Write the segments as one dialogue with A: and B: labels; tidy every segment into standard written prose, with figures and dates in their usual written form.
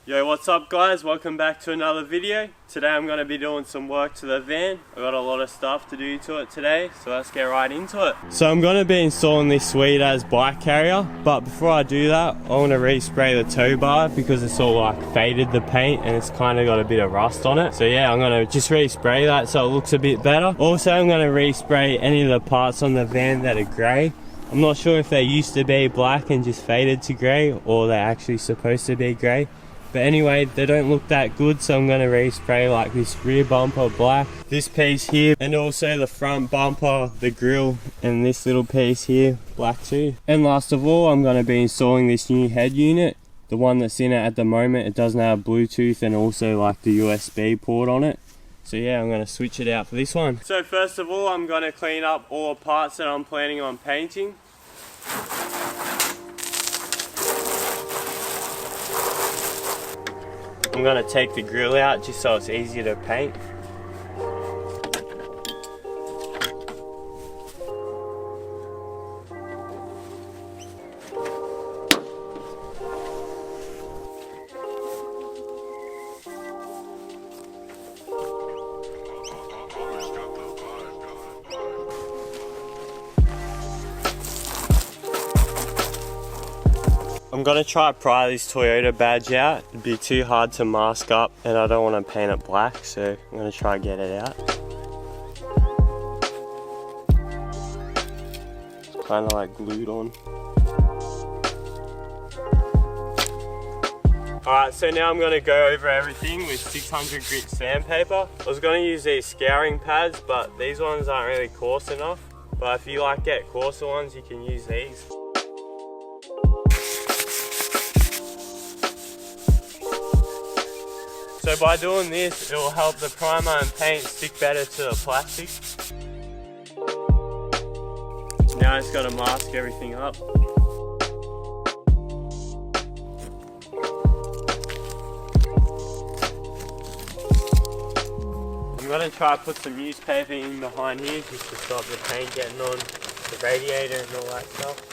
A: Yo, what's up guys? Welcome back to another video. Today I'm going to be doing some work to the van. I've got a lot of stuff to do to it today, so let's get right into it. So I'm going to be installing this sweet as bike carrier, but before I do that, I want to respray the tow bar because it's all like faded the paint and it's kind of got a bit of rust on it. So yeah, I'm going to just respray that so it looks a bit better. Also, I'm going to respray any of the parts on the van that are grey. I'm not sure if they used to be black and just faded to grey or they're actually supposed to be grey. But anyway, they don't look that good, so I'm going to respray like this rear bumper black, this piece here, and also the front bumper, the grille, and this little piece here, black too. And last of all, I'm going to be installing this new head unit. The one that's in it at the moment, it doesn't have Bluetooth and also like the USB port on it. So yeah, I'm going to switch it out for this one. So first of all, I'm going to clean up all the parts that I'm planning on painting. I'm going to take the grille out just so it's easier to paint. I'm going to try to pry this Toyota badge out. It'd be too hard to mask up and I don't want to paint it black, so I'm going to try to get it out. It's kind of like glued on. Alright, so now I'm going to go over everything with 600 grit sandpaper. I was going to use these scouring pads, but these ones aren't really coarse enough. But if you like get coarser ones, you can use these. So by doing this, it will help the primer and paint stick better to the plastic. Now I just got to mask everything up. I'm going to try to put some newspaper in behind here just to stop the paint getting on the radiator and all that stuff.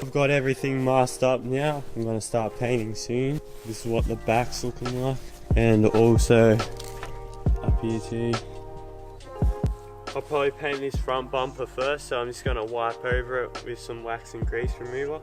A: I've got everything masked up now. I'm going to start painting soon. This is what the back's looking like. And also up here too. I'll probably paint this front bumper first, so I'm just going to wipe over it with some wax and grease remover.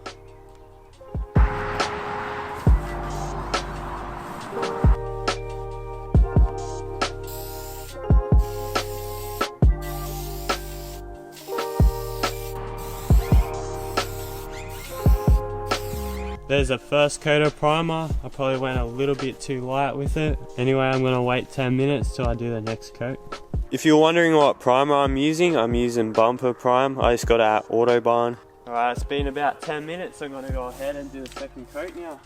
A: There's a first coat of primer. I probably went a little bit too light with it. Anyway, I'm going to wait 10 minutes till I do the next coat. If you're wondering what primer I'm using bumper prime. I just got it at Autobarn. Alright, it's been about 10 minutes. I'm going to go ahead and do the second coat now.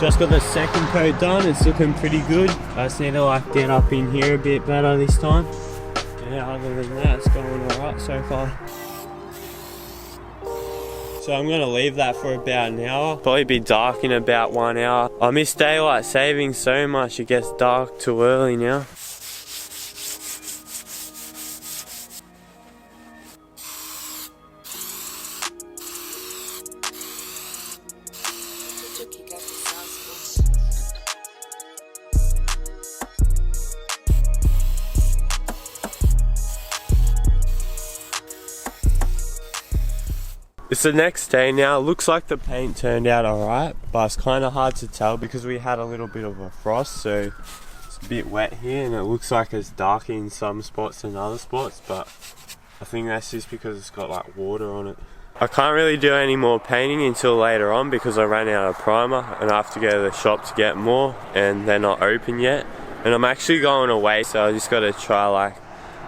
A: Just got the second coat done. It's looking pretty good. I just need to like get up in here a bit better this time. Yeah, other than that, it's going alright so far. So I'm going to leave that for about an hour. Probably be dark in about 1 hour. I miss daylight saving so much, it gets dark too early now. It's the next day now. It looks like the paint turned out alright, but it's kind of hard to tell because we had a little bit of a frost, so it's a bit wet here and it looks like it's darker in some spots than other spots, but I think that's just because it's got like water on it. I can't really do any more painting until later on because I ran out of primer and I have to go to the shop to get more and they're not open yet. And I'm actually going away, so I just got to try like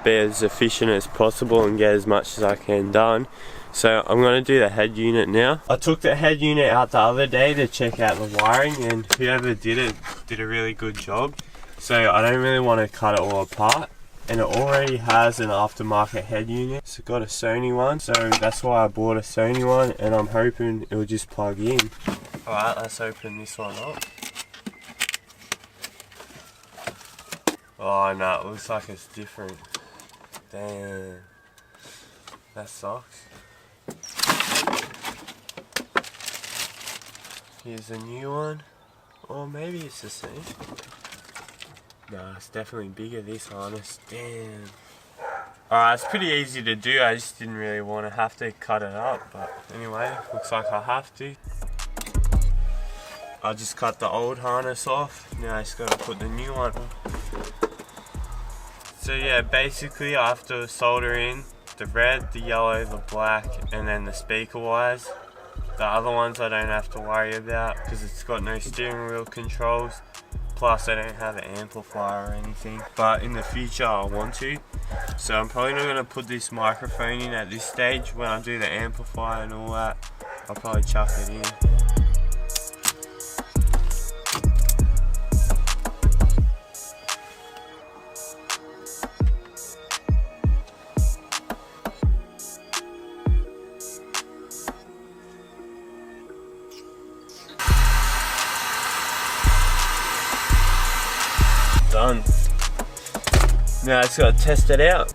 A: be as efficient as possible and get as much as I can done. So I'm going to do the head unit now. I took the head unit out the other day to check out the wiring and whoever did it did a really good job. So I don't really want to cut it all apart. And it already has an aftermarket head unit. So got a Sony one, so that's why I bought a Sony one and I'm hoping it will just plug in. Alright, let's open this one up. Oh no, it looks like it's different. Damn. That sucks. Here's a new one. Or maybe it's the same. No, it's definitely bigger, this harness. Damn. Alright, it's pretty easy to do. I just didn't really want to have to cut it up. But anyway, looks like I have to. I just cut the old harness off. Now I just got to put the new one on. So yeah, basically I have to solder in the red, the yellow, the black, and then the speaker wires. The other ones I don't have to worry about because it's got no steering wheel controls. Plus I don't have an amplifier or anything. But in the future I want to. So I'm probably not going to put this microphone in at this stage. When I do the amplifier and all that, I'll probably chuck it in. Done. Now I just got to test it out.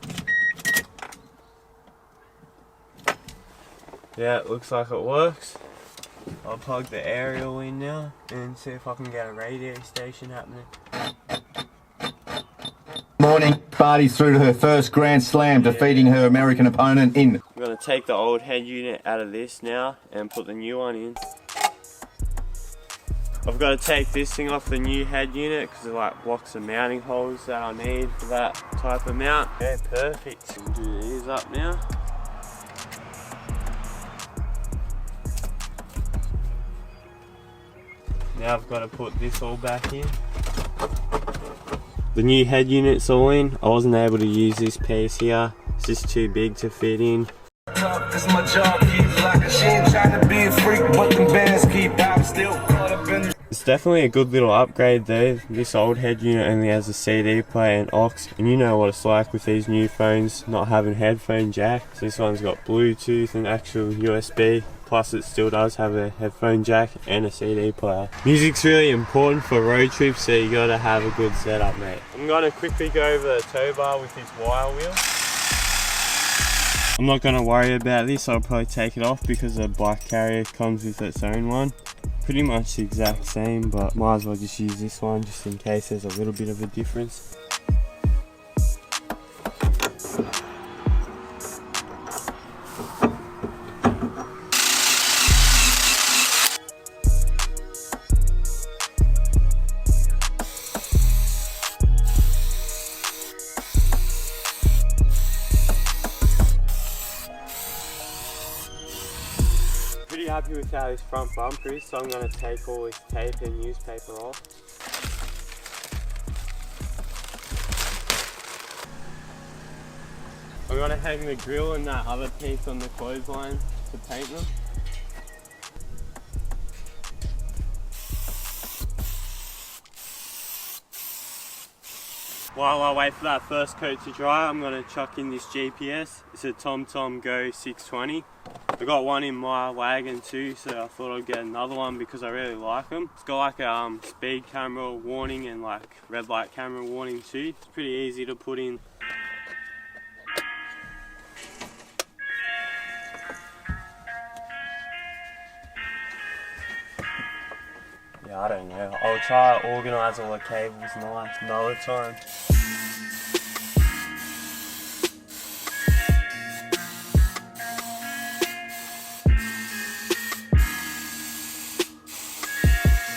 A: Yeah, it looks like it works. I'll plug the aerial in now and see if I can get a radio station happening.
B: Morning, Barty's through to her first Grand Slam, defeating her American opponent in.
A: I'm going to take the old head unit out of this now and put the new one in. I've got to take this thing off the new head unit because it like blocks the mounting holes that I need for that type of mount. Okay, perfect. We'll do these up now. Now I've got to put this all back in. The new head unit's all in. I wasn't able to use this piece here. It's just too big to fit in.
C: Cause my job keeps like a shit, trying to be a freak, but the bands keep out, still caught up in.
A: It's definitely a good little upgrade though. This old head unit only has a CD player and aux, and you know what it's like with these new phones not having headphone jack. So this one's got Bluetooth and actual USB, plus it still does have a headphone jack and a CD player. Music's really important for road trips, so you gotta have a good setup, mate. I'm gonna quickly go over the tow bar with this wire wheel. I'm not gonna worry about this, I'll probably take it off because the bike carrier comes with its own one. Pretty much the exact same, but might as well just use this one just in case there's a little bit of a difference. Happy with how this front bumper is, so I'm going to take all this tape and newspaper off. I'm going to hang the grill and that other piece on the clothesline to paint them. While I wait for that first coat to dry, I'm going to chuck in this GPS. It's a TomTom GO620. I got one in my wagon too, so I thought I'd get another one because I really like them. It's got like a speed camera warning and like red light camera warning too. It's pretty easy to put in. Yeah, I don't know. I'll try to organise all the cables nice another time.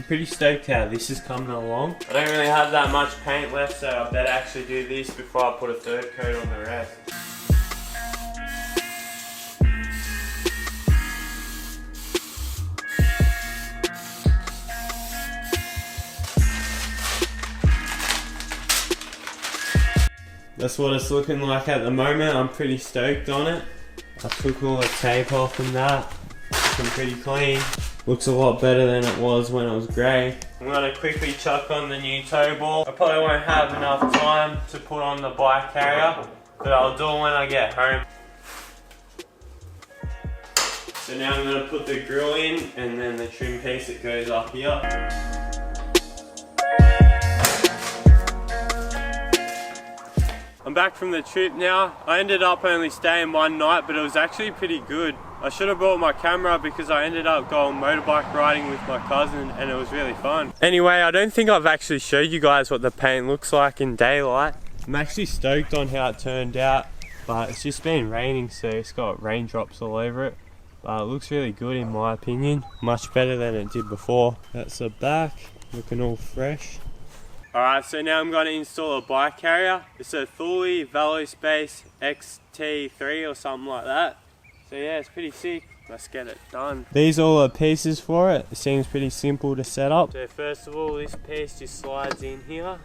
A: Pretty stoked how this is coming along. I don't really have that much paint left, so I better actually do this before I put a third coat on the rest. That's what it's looking like at the moment. I'm pretty stoked on it. I took all the tape off and that. Looking pretty clean. Looks a lot better than it was when it was grey. I'm going to quickly chuck on the new tow ball. I probably won't have enough time to put on the bike carrier, but I'll do it when I get home. So now I'm going to put the grill in and then the trim piece that goes up here. I'm back from the trip now. I ended up only staying one night, but it was actually pretty good. I should have brought my camera because I ended up going motorbike riding with my cousin and it was really fun. Anyway, I don't think I've actually showed you guys what the paint looks like in daylight. I'm actually stoked on how it turned out, but it's just been raining, so it's got raindrops all over it. But it looks really good in my opinion, much better than it did before. That's the back, looking all fresh. Alright, so now I'm going to install a bike carrier. It's a Thule VeloSpaceXT or something like that. So yeah, it's pretty sick. Let's get it done. These are all the pieces for it. It seems pretty simple to set up. So first of all, this piece just slides in here.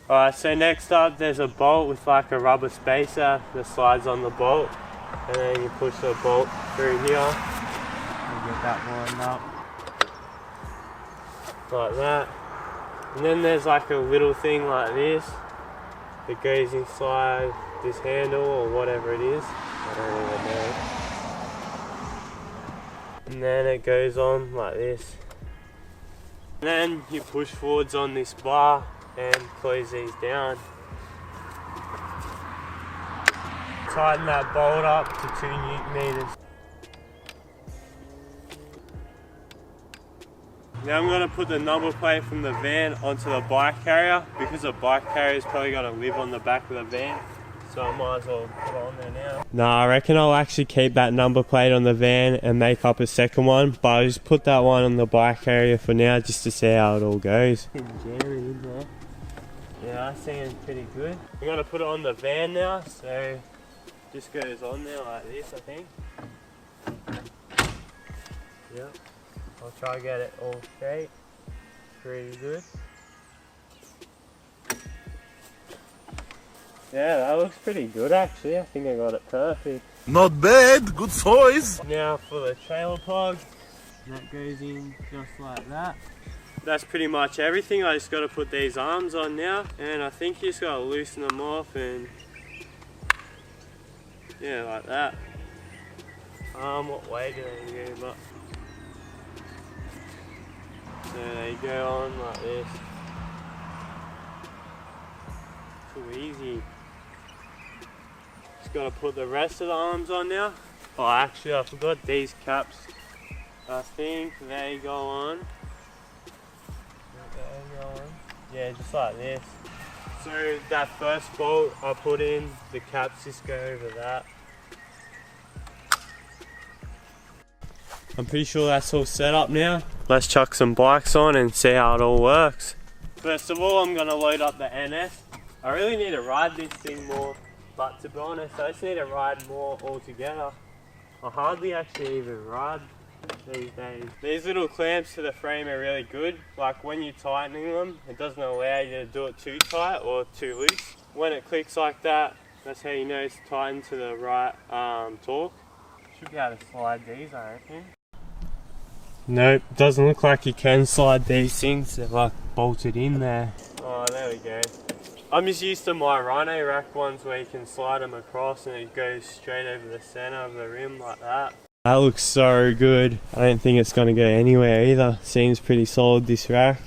A: Alright, so next up there's a bolt with like a rubber spacer that slides on the bolt. And then you push the bolt through here. And get that lined up. Like that. And then there's like a little thing like this that goes inside this handle or whatever it is. I don't even know. And then it goes on like this. And then you push forwards on this bar and close these down. Tighten that bolt up to 2 Newton meters. Now I'm going to put the number plate from the van onto the bike carrier because the bike carrier is probably going to live on the back of the van. So I might as well put it on there now. Nah, I reckon I'll actually keep that number plate on the van and make up a second one. But I'll just put that one on the bike carrier for now just to see how it all goes. Yeah, that seems pretty good. I'm going to put it on the van now. So it just goes on there like this, I think. Yep. I'll try to get it all straight. Pretty good. Yeah, that looks pretty good actually. I think I got it perfect.
D: Not bad, good size.
A: Now for the trailer plug. That goes in just like that. That's pretty much everything. I just got to put these arms on now. And I think you just got to loosen them off and... yeah, like that. What way do they go? But so they go on like this. Too easy. Just gotta put the rest of the arms on now. Oh, actually I forgot these caps. I think they go on. Yeah, just like this. So that first bolt I put in, the caps just go over that. I'm pretty sure that's all set up now. Let's chuck some bikes on and see how it all works. First of all, I'm gonna load up the NS. I really need to ride this thing more, but to be honest, I just need to ride more altogether. I hardly actually even ride these days. These little clamps to the frame are really good. Like when you're tightening them, it doesn't allow you to do it too tight or too loose. When it clicks like that, that's how you know it's tightened to the right torque. Should be able to slide these, I reckon. Nope, doesn't look like you can slide these things. They're like bolted in there. Oh, there we go. I'm just used to my Rhino rack ones where you can slide them across and it goes straight over the center of the rim like that. That looks so good. I don't think it's going to go anywhere either. Seems pretty solid, this rack.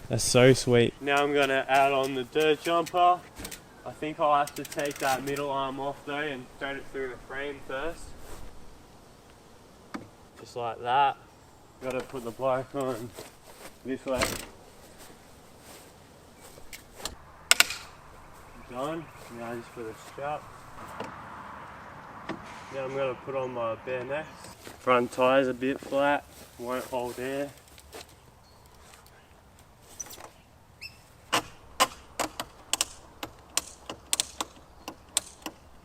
A: That's so sweet. Now I'm going to add on the dirt jumper. I think I'll have to take that middle arm off though and thread it through the frame first. Just like that. Gotta put the bike on this way. Done. Now just for the strap. Now I'm gonna put on my bare necks. Front tyre's a bit flat, won't hold air.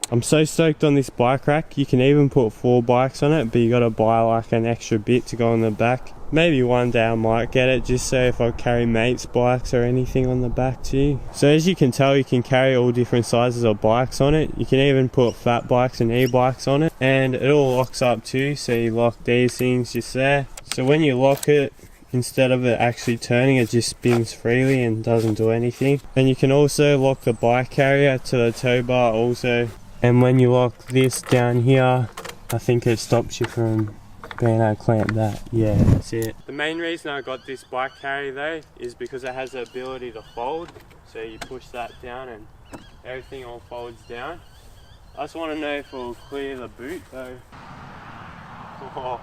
A: I'm so stoked on this bike rack. You can even put 4 bikes on it, but you gotta buy like an extra bit to go on the back. Maybe one day I might get it, just so if I carry mates' bikes or anything on the back too. So as you can tell, you can carry all different sizes of bikes on it. You can even put fat bikes and e-bikes on it. And it all locks up too, so you lock these things just there. So when you lock it, instead of it actually turning, it just spins freely and doesn't do anything. And you can also lock the bike carrier to the tow bar also. And when you lock this down here, I think it stops you from being able to clamp that. Yeah, that's it. The main reason I got this bike carrier though is because it has the ability to fold. So you push that down and everything all folds down. I just want to know if it'll clear the boot though. Oh.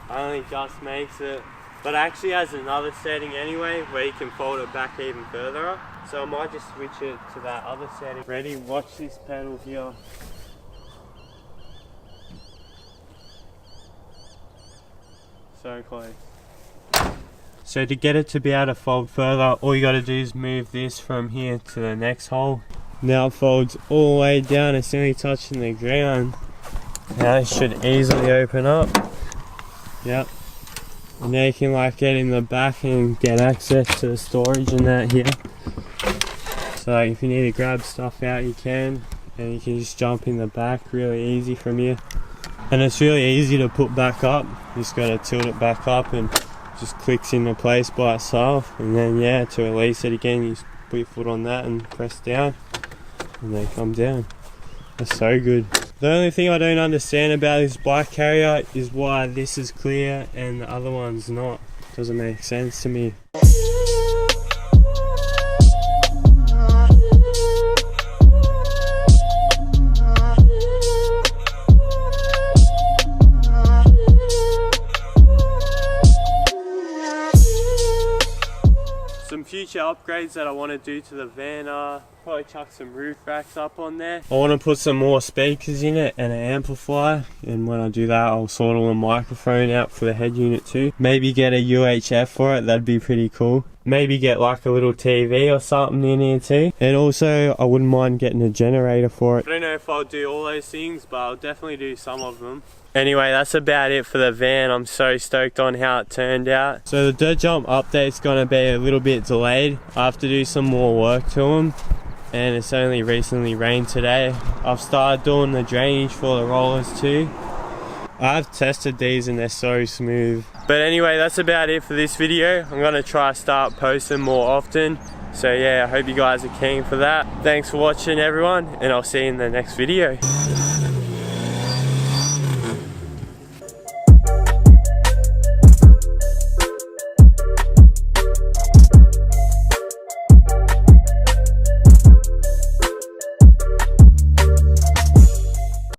A: Only just makes it. But it actually has another setting anyway where you can fold it back even further up. So I might just switch it to that other setting. Ready? Watch this pedal here. So close. So to get it to be able to fold further, all you got to do is move this from here to the next hole. Now it folds all the way down, it's only touching the ground. Now it should easily open up. Yep. And now you can like get in the back and get access to the storage and that here. So like, if you need to grab stuff out you can, and you can just jump in the back really easy from here. And it's really easy to put back up. You just got to tilt it back up and just clicks into place by itself. And then yeah, to release it again, you just put your foot on that and press down, and they come down. That's so good. The only thing I don't understand about this bike carrier is why this is clear and the other one's not. Doesn't make sense to me. Some future upgrades that I want to do to the van are probably chuck some roof racks up on there. I want to put some more speakers in it and an amplifier, and when I do that I'll sort a microphone out for the head unit too. Maybe get a UHF for it, that'd be pretty cool. Maybe get like a little TV or something in here too. And also I wouldn't mind getting a generator for it. I don't know if I'll do all those things, but I'll definitely do some of them. Anyway, that's about it for the van. I'm so stoked on how it turned out. So the dirt jump update's gonna be a little bit delayed. I have to do some more work to them, and it's only recently rained today. I've started doing the drainage for the rollers too. I've tested these and they're so smooth. But anyway, that's about it for this video. I'm gonna try to start posting more often. So yeah, I hope you guys are keen for that. Thanks for watching everyone, and I'll see you in the next video.